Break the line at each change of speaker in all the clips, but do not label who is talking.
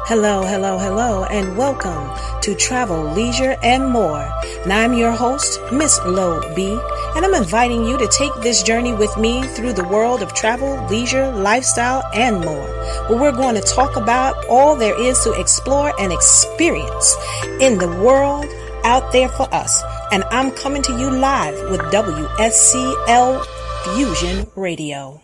Hello, hello, hello, and welcome to Travel, Leisure, and More. Now I'm your host, Miss Lo B, and I'm inviting you to take this journey with me through the world of travel, leisure, lifestyle, and more, where we're going to talk about all there is to explore and experience in the world out there for us. And I'm coming to you live with WSCL Fusion Radio.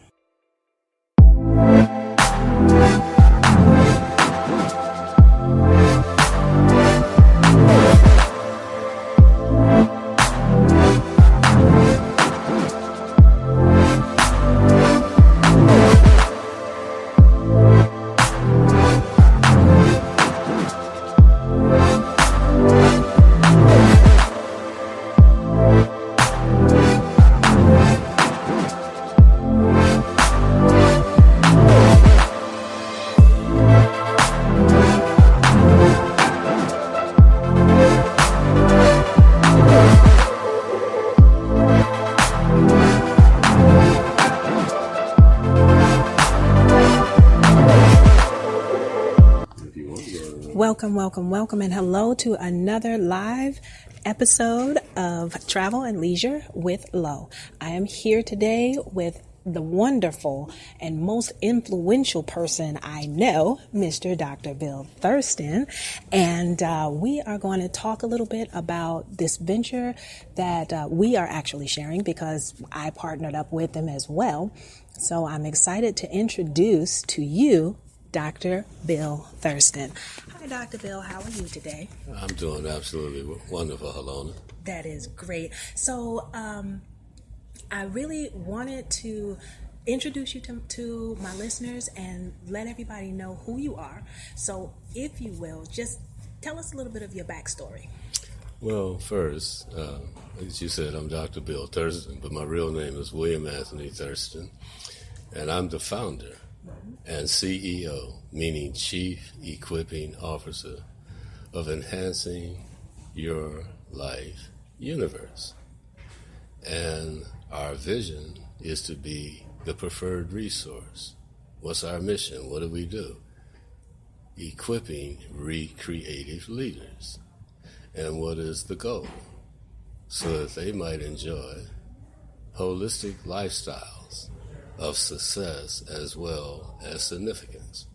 Welcome, and hello to another live episode of Travel and Leisure with Lo. I am here today with the wonderful and most influential person I know, Mr. Dr. Bill Thurston, and we are going to talk a little bit about this venture that we are actually sharing because I partnered up with them as well. So I'm excited to introduce to you Dr. Bill Thurston. Hi, Dr. Bill. How are you today?
I'm doing absolutely wonderful, Helona.
That is great. So I really wanted to introduce you to my listeners and let everybody know who you are. So if you will, just tell us a little bit of your backstory.
Well, first, as you said, I'm Dr. Bill Thurston, but my real name is William Anthony Thurston, and I'm the founder and CEO, meaning Chief Equipping Officer, of Enhancing Your Life Universe. And our vision is to be the preferred resource. What's our mission? What do we do? Equipping recreative leaders. And what is the goal? So that they might enjoy holistic lifestyles of success as well as significance.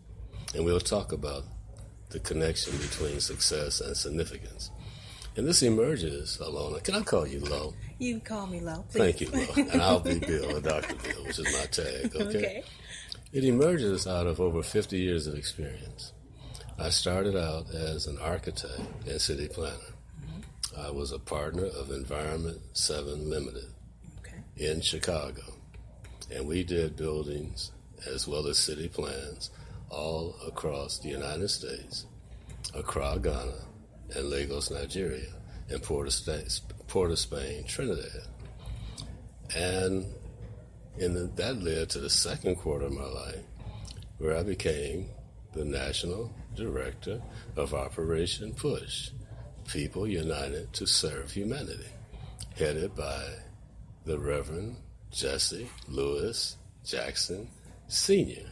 And we'll talk about the connection between success and significance. And this emerges, Alona. Can I call you Lo?
You can call me Lo, please.
Thank you, Lo. And I'll be Bill, or Dr. Bill, which is my tag, okay? It emerges out of over 50 years of experience. I started out as an architect and city planner. Mm-hmm. I was a partner of Environment 7 Limited in Chicago. And we did buildings as well as city plans all across the United States, Accra, Ghana, and Lagos, Nigeria, and Port of Spain, Trinidad. And that led to the second quarter of my life, where I became the National Director of Operation PUSH, People United to Serve Humanity, headed by the Reverend Jesse Lewis Jackson Sr.,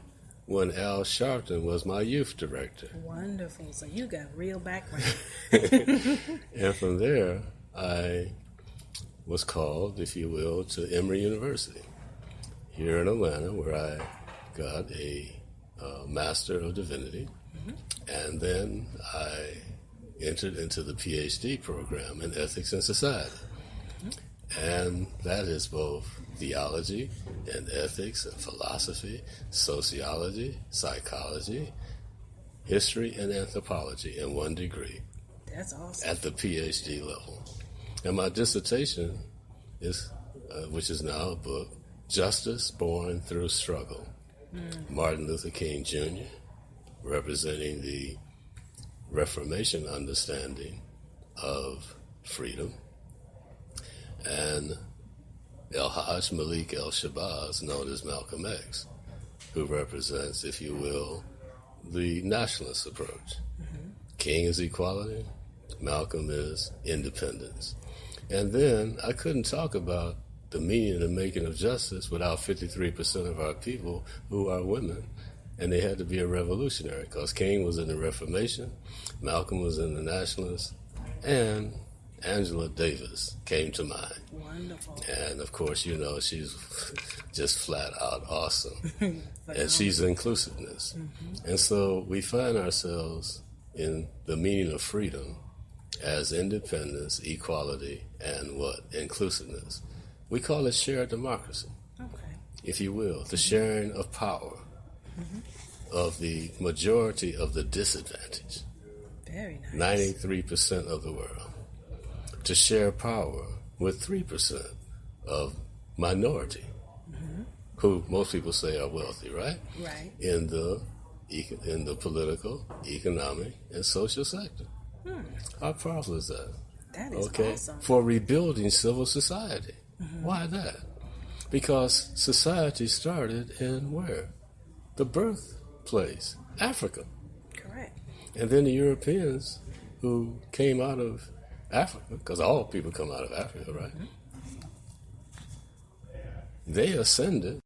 when Al Sharpton was my youth director.
Wonderful. So you got real background.
And from there, I was called, if you will, to Emory University here in Atlanta, where I got a Master of Divinity. Mm-hmm. And then I entered into the PhD program in Ethics and Society. And that is both theology and ethics and philosophy, sociology, psychology, history, and anthropology in one degree.
That's awesome.
At the PhD level. And my dissertation is, which is now a book, Justice Born Through Struggle. Martin Luther King Jr., representing the Reformation understanding of freedom, and El-Hajj Malik El-Shabazz, known as Malcolm X, who represents, if you will, the nationalist approach. Mm-hmm. King is equality, Malcolm is independence. And then I couldn't talk about the meaning and making of justice without 53% of our people who are women and they had to be a revolutionary because King was in the Reformation, Malcolm was in the Nationalists, and Angela Davis came to mind.
Wonderful.
And of course, you know, she's just flat out awesome. And she's inclusiveness. Mm-hmm. And so we find ourselves in the meaning of freedom as independence, equality, and what? Inclusiveness. We call it shared democracy, if you will, the sharing of power of the majority of the disadvantaged.
Very nice.
93% of the world. To share power with 3% of minority, who most people say are wealthy, right?
Right.
In the political, economic, and social sector. How powerful is that?
That is awesome.
For rebuilding civil society. Why that? Because society started in where? The birthplace, Africa.
Correct.
And then the Europeans who came out of Africa, because all people come out of Africa, right? They ascended.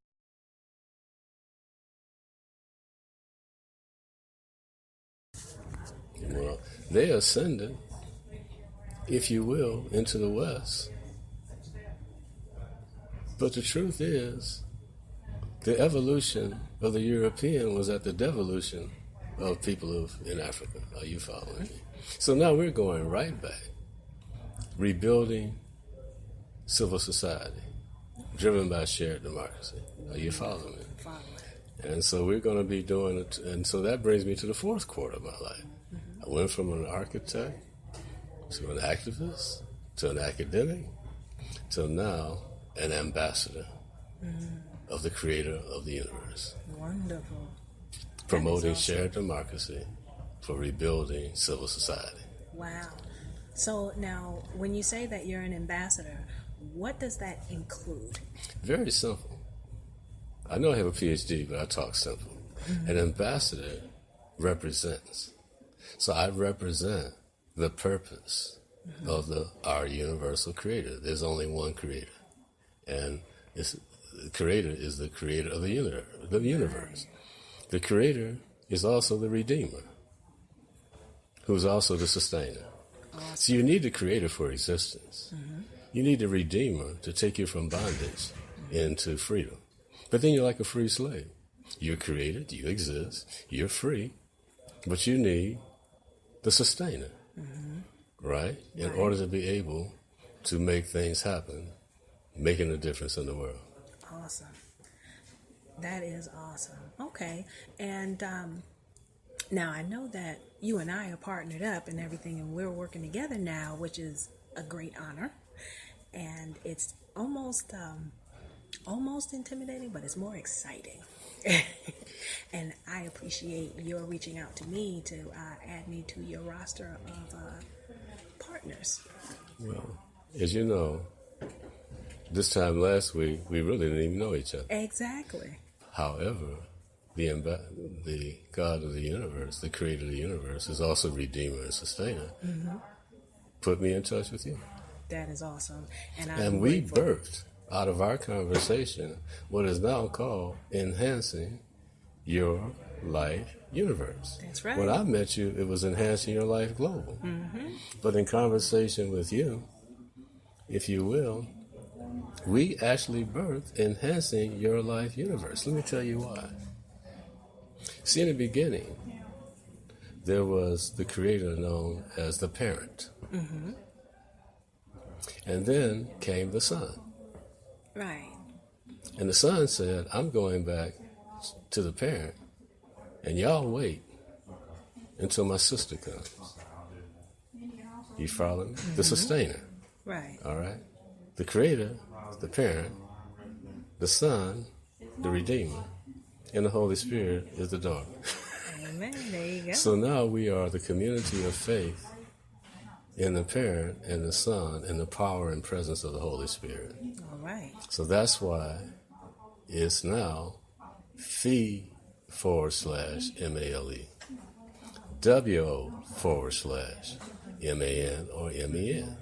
Well, they ascended, if you will, into the West. But the truth is, the evolution of the European was at the devolution of people in Africa. Are you following me? So now we're going right back, rebuilding civil society, driven by shared democracy. Are you following me?
Following.
And so we're going to be doing it. And so that brings me to the fourth quarter of my life. I went from an architect to an activist to an academic to now an ambassador of the creator of the universe.
Wonderful.
Promoting shared democracy for rebuilding civil society.
Wow. So now, when you say that you're an ambassador, what does that include?
Very simple. I know I have a PhD, but I talk simple. An ambassador represents. So I represent the purpose of our universal creator. There's only one creator. And the creator is the creator of the universe. The creator is also the redeemer, who's also the sustainer. Awesome. So you need the creator for existence. You need the redeemer to take you from bondage into freedom. But then you're like a free slave. You're created, you exist, you're free, but you need the sustainer, right? In order to be able to make things happen, making a difference in the world.
Awesome. That is awesome. Okay. And now I know that you and I are partnered up and everything, and we're working together now, which is a great honor. And it's almost intimidating, but it's more exciting. And I appreciate your reaching out to me to add me to your roster of partners.
Well, as you know, this time last week, we really didn't even know each other.
Exactly.
However, the God of the universe, the creator of the universe, is also redeemer and sustainer. Put me in touch with you.
That is awesome.
And we birthed out of our conversation what is now called enhancing your life universe.
That's right.
When I met you, it was enhancing your life global. But in conversation with you, if you will, we actually birthed enhancing your life universe. Let me tell you why. See, in the beginning, there was the creator known as the parent. And then came the son.
Right.
And the son said, I'm going back to the parent, and y'all wait until my sister comes. You follow me? The sustainer.
Right.
All right? The creator, the parent, the son, the redeemer, and the Holy Spirit is the daughter.
Amen. There you go.
So now we are the community of faith in the parent and the son and the power and presence of the Holy Spirit.
All right.
So that's why it's now Phi/MALE, WO/MAN or MEN.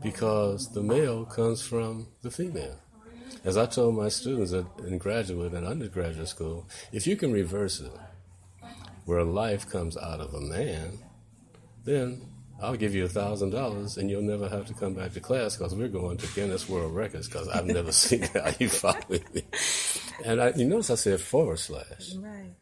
Because the male comes from the female. As I told my students in graduate and undergraduate school, if you can reverse it, where life comes out of a man, then I'll give you $1,000 and you'll never have to come back to class because we're going to Guinness World Records because I've never seen that. Are you following me? And you notice I said /
Right.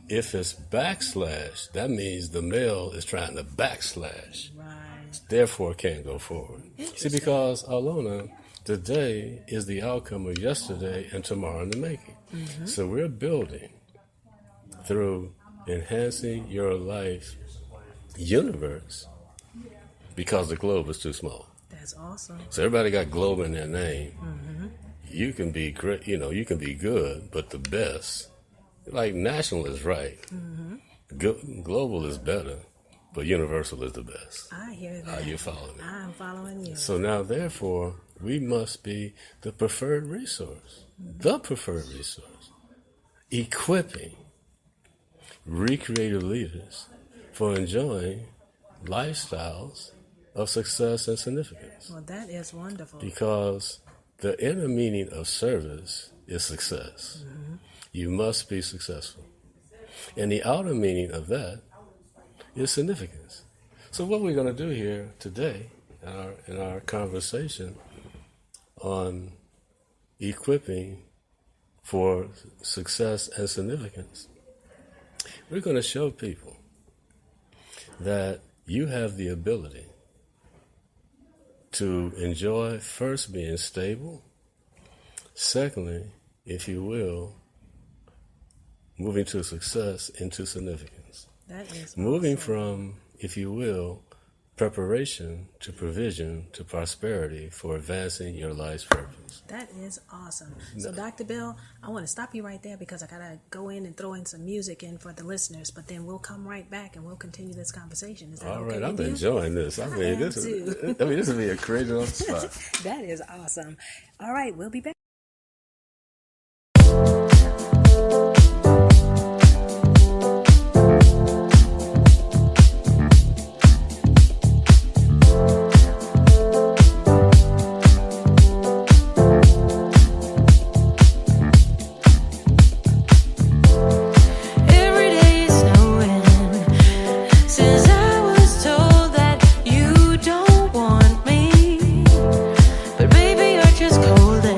If it's /, that means the male is trying to backslash.
Right.
Therefore can't go forward. See, because, Alona, today is the outcome of yesterday and tomorrow in the making. Mm-hmm. So we're building through enhancing your life universe because the globe is too small.
That's awesome.
So everybody got globe in their name. Mm-hmm. You can be great, you can be good, but the best, like national is right. Mm-hmm. Global is better, but universal is the best.
I hear that.
Are you following me?
I'm following you.
So now, therefore, we must be the preferred resource, the preferred resource, equipping recreative leaders for enjoying lifestyles of success and significance.
Well, that is wonderful.
Because the inner meaning of service is success. Mm-hmm. You must be successful. And the outer meaning of that is significance. So what we're going to do here today in our conversation on equipping for success and significance, we're going to show people that you have the ability to enjoy, first, being stable. Secondly, if you will, moving to success into significance.
That is
moving
awesome.
From, if you will, preparation to provision to prosperity for advancing your life's purpose.
That is awesome. So, Dr. Bill, I want to stop you right there because I got to go in and throw in some music in for the listeners, but then we'll come right back and we'll continue this conversation. Is that
all
okay
right?
with
I'm
you?
enjoying this. This will be a crazy on the spot.
That is awesome. All right, we'll be back.
But baby, you're just golden.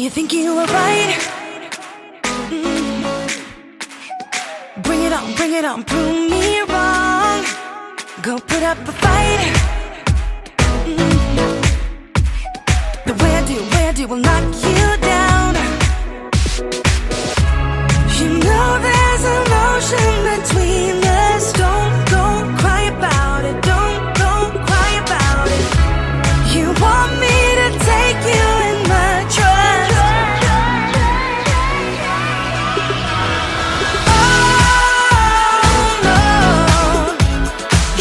you think you were right? Bring it on, prove me wrong. Go put up a fight. The way I do will knock you down. You know there's an ocean between us. Don't go cry about it. Don't go cry about it. You want me to take you in my trust. Oh no,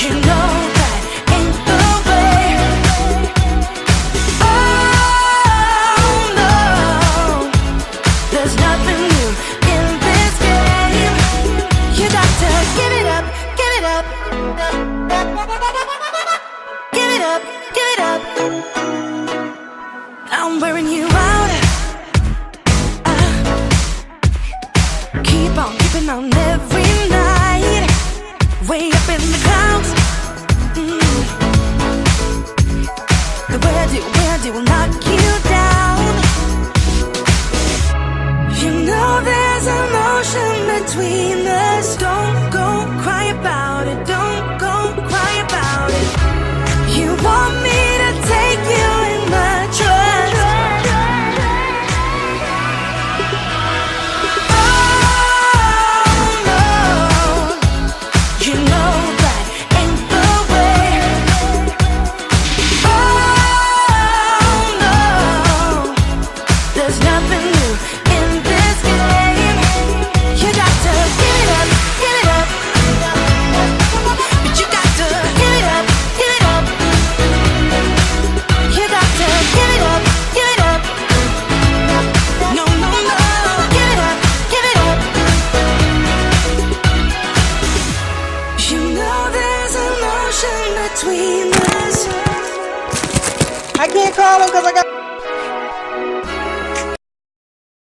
you know that ain't the way. Oh no, there's nothing new in this game. You got to give it up, give it up. Give it up, give it up. I'm wearing you out. Keep on keeping on every night. Way up in the clouds. The way I do will knock you down. You know there's an ocean between us. Don't go cry about it. Don't go cry about it. You want me to take you in my trust. Oh no, you know that ain't the way. Oh no, there's nothing new in this game. You got to give it up, give it up. But you got to give it up, give it up. You got to give it up, give it up. No, no, no, give it up, give it up. You know there's an ocean between us.
I can't call him because I got